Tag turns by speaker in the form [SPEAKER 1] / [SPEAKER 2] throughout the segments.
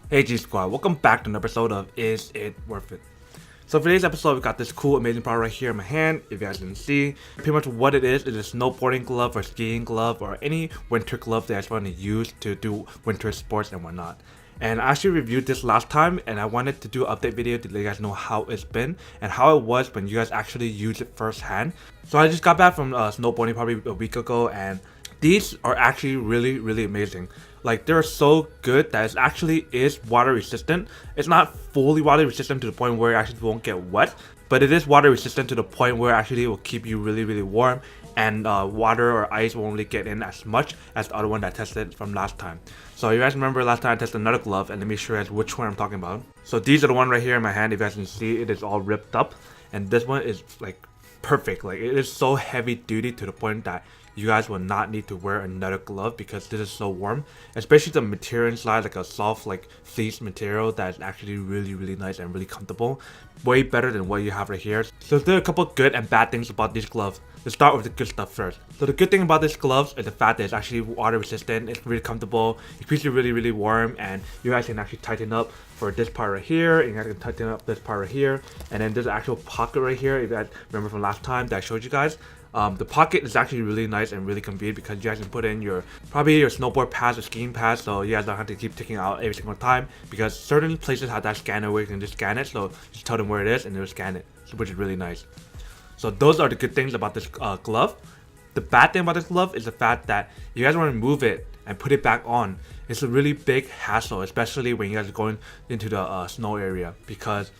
[SPEAKER 1] Hey G Squad, welcome back to an episode of Is It Worth It? So for today's episode, we got this cool, amazing product right here in my hand. If you guys didn't see, pretty much what it is a snowboarding glove or skiing glove or any winter glove that you guys want to use to do winter sports and whatnot. And I actually reviewed this last time, and I wanted to do an update video to let you guys know how it's been and how it was when you guys actually use it firsthand. So I just got back from snowboarding probably a week ago, and these are actually really amazing. Like, they're so good that it actually is water resistant. It's not fully water resistant to the point where it actually won't get wet, but it is water resistant to the point where actually it will keep you really warm, and water or ice won't really get in as much as the other one that I tested from last time. So you guys remember last time I tested another glove, and let me show you guys which one I'm talking about. So these are the one right here in my hand. If you guys can see, it is all ripped up, and this one is like perfect. Like, it is so heavy duty to the point that you guys will not need to wear another glove because this is so warm, especially the material inside, like a soft like fleece material that is actually really nice and really comfortable, way better than what you have right here. So there are a couple good and bad things about these gloves. Let's start with the good stuff first. So the good thing about this gloves is the fact that it's actually water resistant. It's really comfortable, it keeps you really warm, and you guys can actually tighten up for this part right here, and you guys can tighten up this part right here, and then there's an actual pocket right here. If you guys remember from last time that I showed you guys, the pocket is actually really nice and really convenient because you guys can put in probably your snowboard pads or skiing pads, so you guys don't have to keep taking it out every single time, because certain places have that scanner where you can just scan it, so just tell them where it is and they'll scan it, which is really nice. So those are the good things about this glove. The bad thing about this glove is the fact that you guys want to move it and put it back on. It's a really big hassle, especially when you guys are going into the snow area, because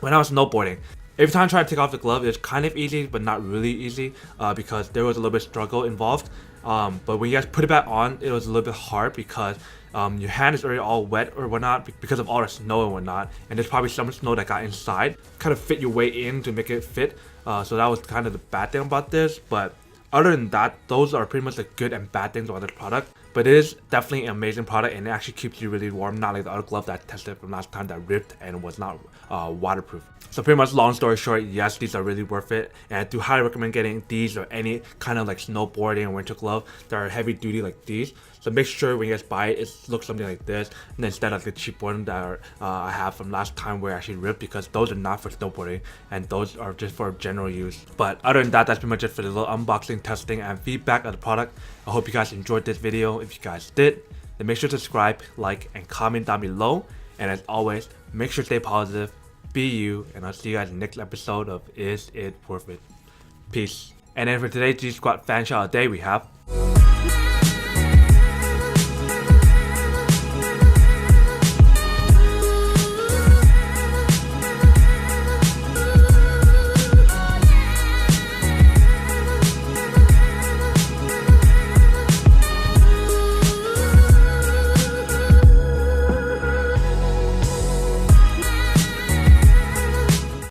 [SPEAKER 1] when I was snowboarding, every time I tried to take off the glove, it was kind of easy, but not really easy, because there was a little bit of struggle involved. But when you guys put it back on, it was a little bit hard because your hand is already all wet or whatnot because of all the snow and whatnot. And there's probably some snow that got inside, kind of fit your way in to make it fit. So that was kind of the bad thing about this. But other than that, those are pretty much the good and bad things about this product. But it is definitely an amazing product, and it actually keeps you really warm, not like the other glove that I tested from last time that ripped and was not waterproof. So pretty much, long story short, yes, these are really worth it, and I do highly recommend getting these or any kind of like snowboarding or winter glove that are heavy duty like these. So make sure when you guys buy it, it looks something like this, and instead of the cheap one that I have from last time where I actually ripped, because those are not for snowboarding and those are just for general use. But other than that, that's pretty much it for the little unboxing, testing, and feedback of the product. I hope you guys enjoyed this video. If you guys did, then make sure to subscribe, like, and comment down below. And as always, make sure to stay positive, be you, and I'll see you guys in the next episode of Is It Worth It? Peace. And then for today's G Squad fan shout out day, we have